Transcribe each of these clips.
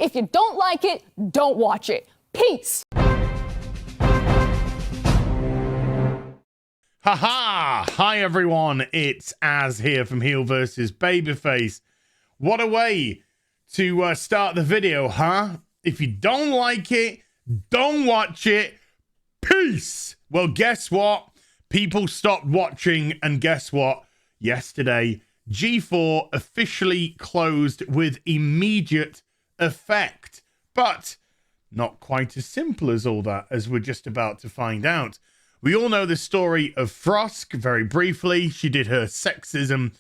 If you don't like it, don't watch it. Peace. Haha! Hi everyone, it's Az here from HeelvsBabyface. What a way to start the video, huh? If you don't like it, don't watch it. Peace! Well, guess what? People stopped watching, and guess what? Yesterday, G4 officially closed with immediate effect. But not quite as simple as all that, as we're just about to find out. We all know the story of Frosk very briefly. She did her sexism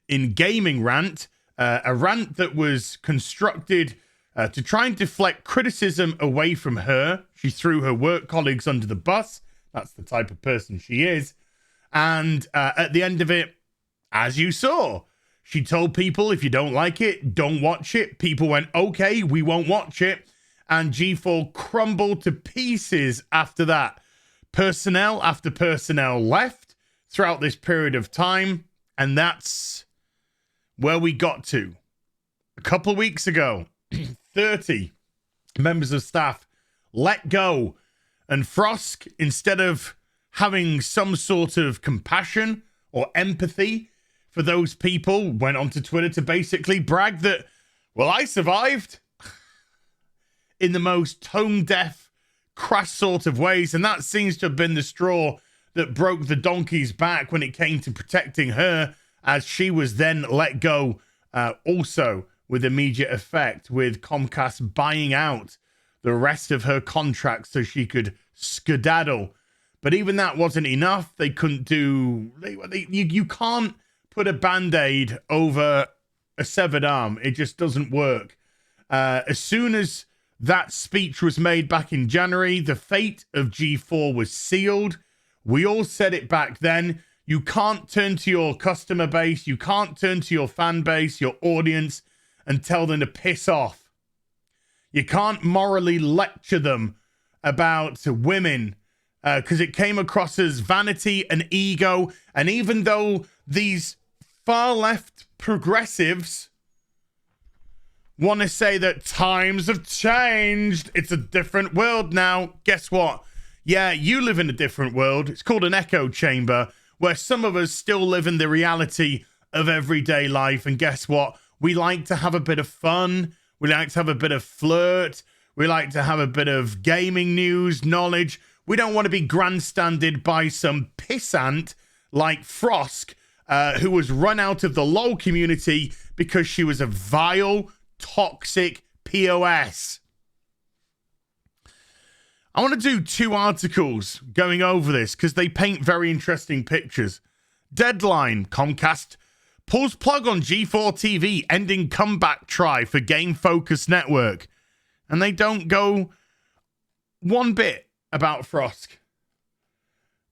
in gaming rant, a rant that was constructed to try and deflect criticism away from her. She threw her work colleagues under the bus. That's the type of person she is. And at the end of it, as you saw, she told people, if you don't like it, don't watch it. People went, okay, we won't watch it. And G4 crumbled to pieces after that. Personnel after personnel left throughout this period of time, and that's where we got to. A couple of weeks ago, 30 members of staff let go, and Frosk, instead of having some sort of compassion or empathy for those people, went onto Twitter to basically brag that, well, I survived in the most tone-deaf, crass sort of ways, and that seems to have been the straw that broke the donkey's back when it came to protecting her, as she was then let go also with immediate effect, with Comcast buying out the rest of her contract so she could skedaddle. But even that wasn't enough. They couldn't do... You can't put a Band-Aid over a severed arm. It just doesn't work. As soon as that speech was made back in January, the fate of G4 was sealed. We all said it back then. You can't turn to your customer base, you can't turn to your fan base, your audience, and tell them to piss off. You can't morally lecture them about women, because it came across as vanity and ego. And even though these far left progressives want to say that times have changed, it's a different world now. Guess what? Yeah, you live in a different world. It's called an echo chamber, where some of us still live in the reality of everyday life. And guess what? We like to have a bit of fun. We like to have a bit of flirt. We like to have a bit of gaming news, knowledge. We don't want to be grandstanded by some pissant like Frosk, who was run out of the LOL community because she was a vile, toxic POS. I want to do two articles going over this because they paint very interesting pictures. Deadline: Comcast pulls plug on G4TV, ending comeback try for Game Focus Network. And they don't go one bit about Frosk.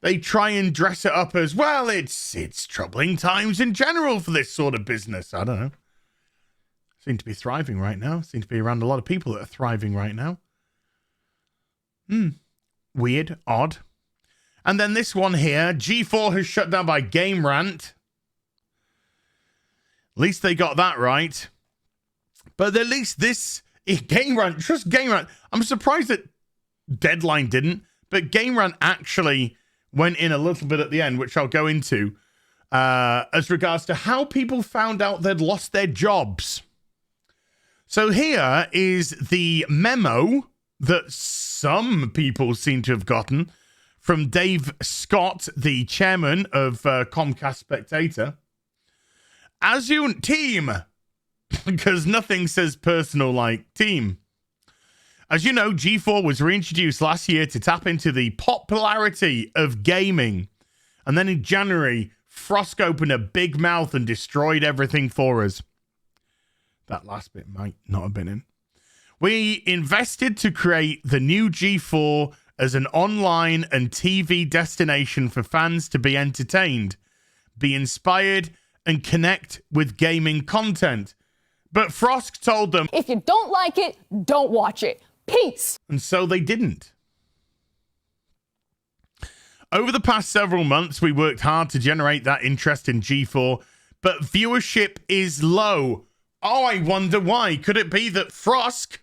They try and dress it up as, well, it's troubling times in general for this sort of business. I don't know. Seem to be thriving right now. Seem to be around a lot of people that are thriving right now. Weird, odd. And then this one here, G4 has shut down by Game Rant. At least they got that right. But at least this Game Rant, just Game Rant. I'm surprised that Deadline didn't, but Game Rant actually went in a little bit at the end, which I'll go into, as regards to how people found out they'd lost their jobs. So here is the memo that some people seem to have gotten from Dave Scott, the chairman of Comcast Spectator. As you team, because nothing says personal like team. As you know, G4 was reintroduced last year to tap into the popularity of gaming. And then in January, Frosk opened a big mouth and destroyed everything for us. That last bit might not have been in. We invested to create the new G4 as an online and TV destination for fans to be entertained, be inspired, and connect with gaming content. But Frosk told them, if you don't like it, don't watch it. Peace. And so they didn't. Over the past several months, we worked hard to generate that interest in G4, but viewership is low. Oh, I wonder why. Could it be that Frosk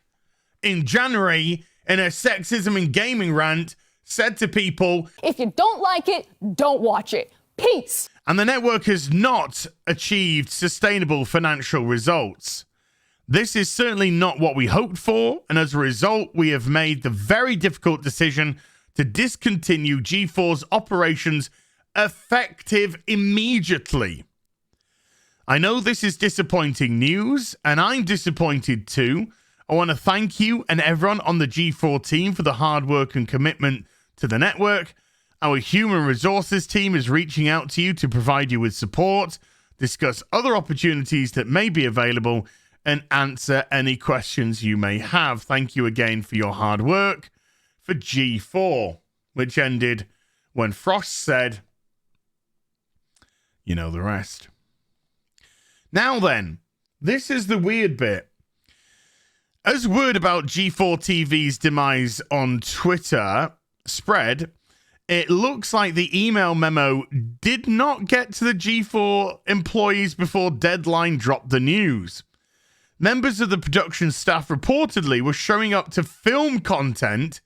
in January, in a sexism and gaming rant, said to people, if you don't like it, don't watch it. Peace. And the network has not achieved sustainable financial results. This is certainly not what we hoped for, and as a result, we have made the very difficult decision to discontinue G4's operations effective immediately. I know this is disappointing news, and I'm disappointed too. I want to thank you and everyone on the G4 team for the hard work and commitment to the network. Our human resources team is reaching out to you to provide you with support, discuss other opportunities that may be available, and answer any questions you may have. Thank you again for your hard work. For G4, which ended when Frosk said, you know the rest. Now then, this is the weird bit. As word about G4TV's demise on Twitter spread, it looks like the email memo did not get to the G4 employees before Deadline dropped the news. Members of the production staff reportedly were showing up to film content,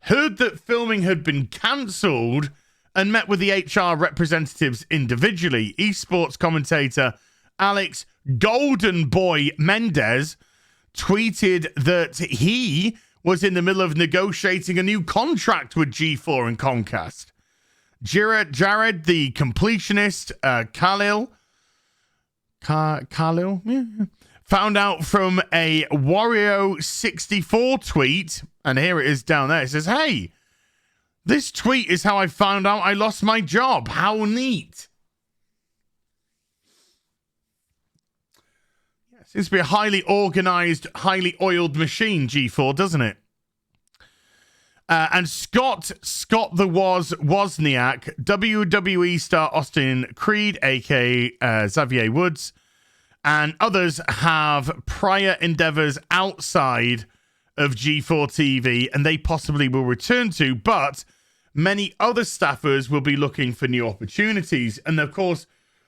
heard that filming had been cancelled, and met with the HR representatives individually. Esports commentator Alex Golden Boy Mendez tweeted that he was in the middle of negotiating a new contract with G4 and Comcast. Jared, the completionist, Khalil, found out from a Wario64 tweet, and here it is down there. It says, hey, this tweet is how I found out I lost my job. How neat. Seems to be a highly organized, highly oiled machine, G4, doesn't it? And Scott the Wozniak, WWE star Austin Creed, a.k.a. Xavier Woods, and others have prior endeavors outside of G4 TV, and they possibly will return to, but many other staffers will be looking for new opportunities. And of course,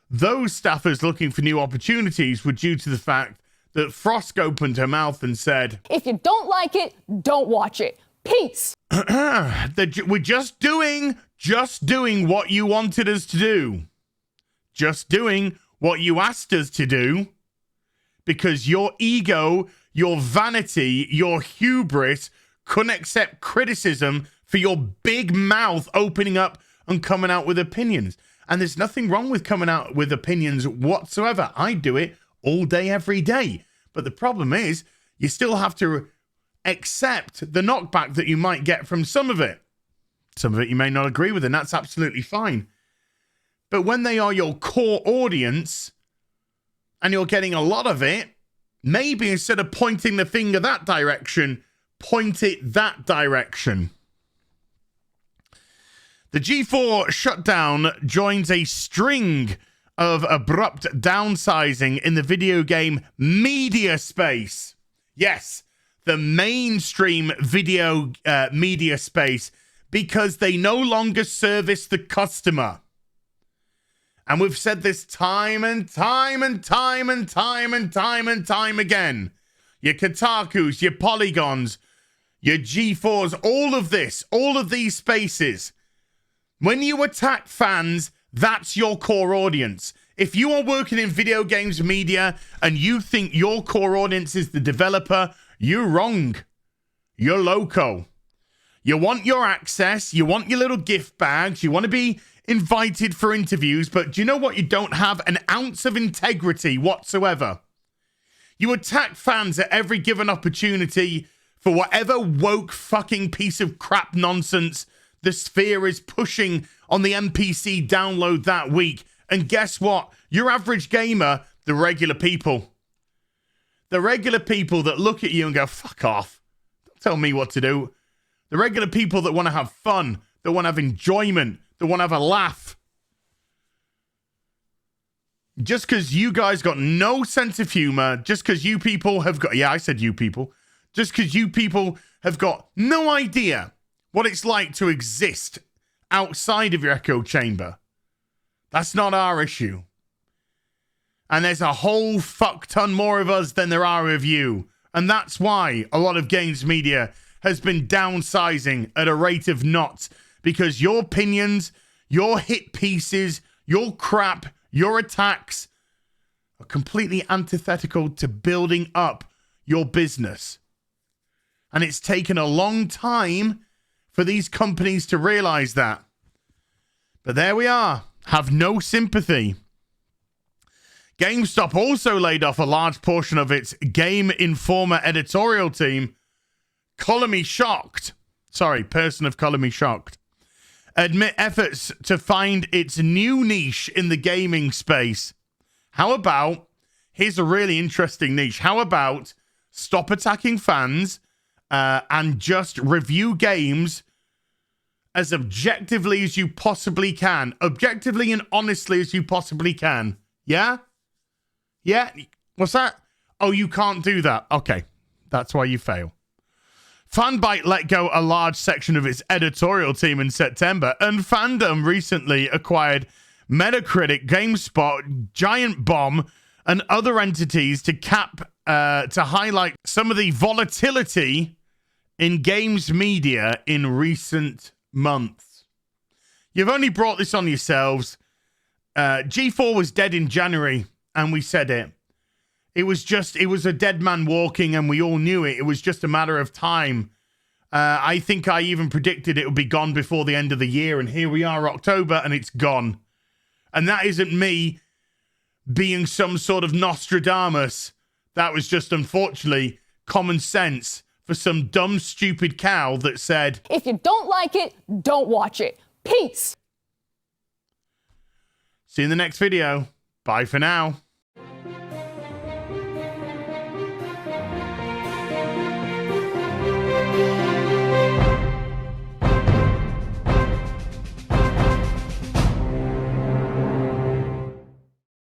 those staffers looking for new opportunities were due to the fact that Frosk opened her mouth and said, if you don't like it, don't watch it. Peace. We're just doing what you wanted us to do. Just doing what you asked us to do, because your ego, your vanity, your hubris couldn't accept criticism for your big mouth opening up and coming out with opinions. And there's nothing wrong with coming out with opinions whatsoever. I do it all day, every day. But the problem is, you still have to accept the knockback that you might get from some of it. Some of it you may not agree with, and that's absolutely fine. But when they are your core audience, and you're getting a lot of it, maybe instead of pointing the finger that direction, point it that direction. The G4 shutdown joins a string of abrupt downsizing in the video game media space. Yes, the mainstream video media space, because they no longer service the customer. And we've said this time and time and time and time and time and time again. Your Kotakus, your Polygons, your G4s, all of these spaces. When you attack fans, that's your core audience. If you are working in video games media and you think your core audience is the developer, you're wrong. You're loco. You want your access, you want your little gift bags, you want to be invited for interviews, but do you know what? You don't have an ounce of integrity whatsoever. You attack fans at every given opportunity for whatever woke fucking piece of crap nonsense the Sphere is pushing on the NPC download that week. And guess what? Your average gamer, the regular people that look at you and go, fuck off. Don't tell me what to do. The regular people that want to have fun, that want to have enjoyment, that want to have a laugh. Just because you guys got no sense of humor, just because you people have got, yeah, I said you people, just because you people have got no idea what it's like to exist outside of your echo chamber. That's not our issue. And there's a whole fuck ton more of us than there are of you. And that's why a lot of games media has been downsizing at a rate of knots, because your opinions, your hit pieces, your crap, your attacks are completely antithetical to building up your business. And it's taken a long time for these companies to realize that. But there we are. Have no sympathy. GameStop also laid off a large portion of its Game Informer editorial team. Color me shocked. Sorry, person of color me shocked. Admit efforts to find its new niche in the gaming space. How about, here's a really interesting niche. How about stop attacking fans and just review games as objectively as you possibly can. Objectively and honestly as you possibly can. Yeah? Yeah? What's that? Oh, you can't do that. Okay. That's why you fail. Fanbyte let go a large section of its editorial team in September, and Fandom recently acquired Metacritic, GameSpot, Giant Bomb, and other entities to highlight some of the volatility in games media in recent months. You've only brought this on yourselves. G4 was dead in January, and we said it. It was a dead man walking, and we all knew it. It was just a matter of time. I think I even predicted it would be gone before the end of the year, and here we are, October, and it's gone. And that isn't me being some sort of Nostradamus. That was just, unfortunately, common sense for some dumb, stupid cow that said, If you don't like it, don't watch it. Peace. See you in the next video. Bye for now.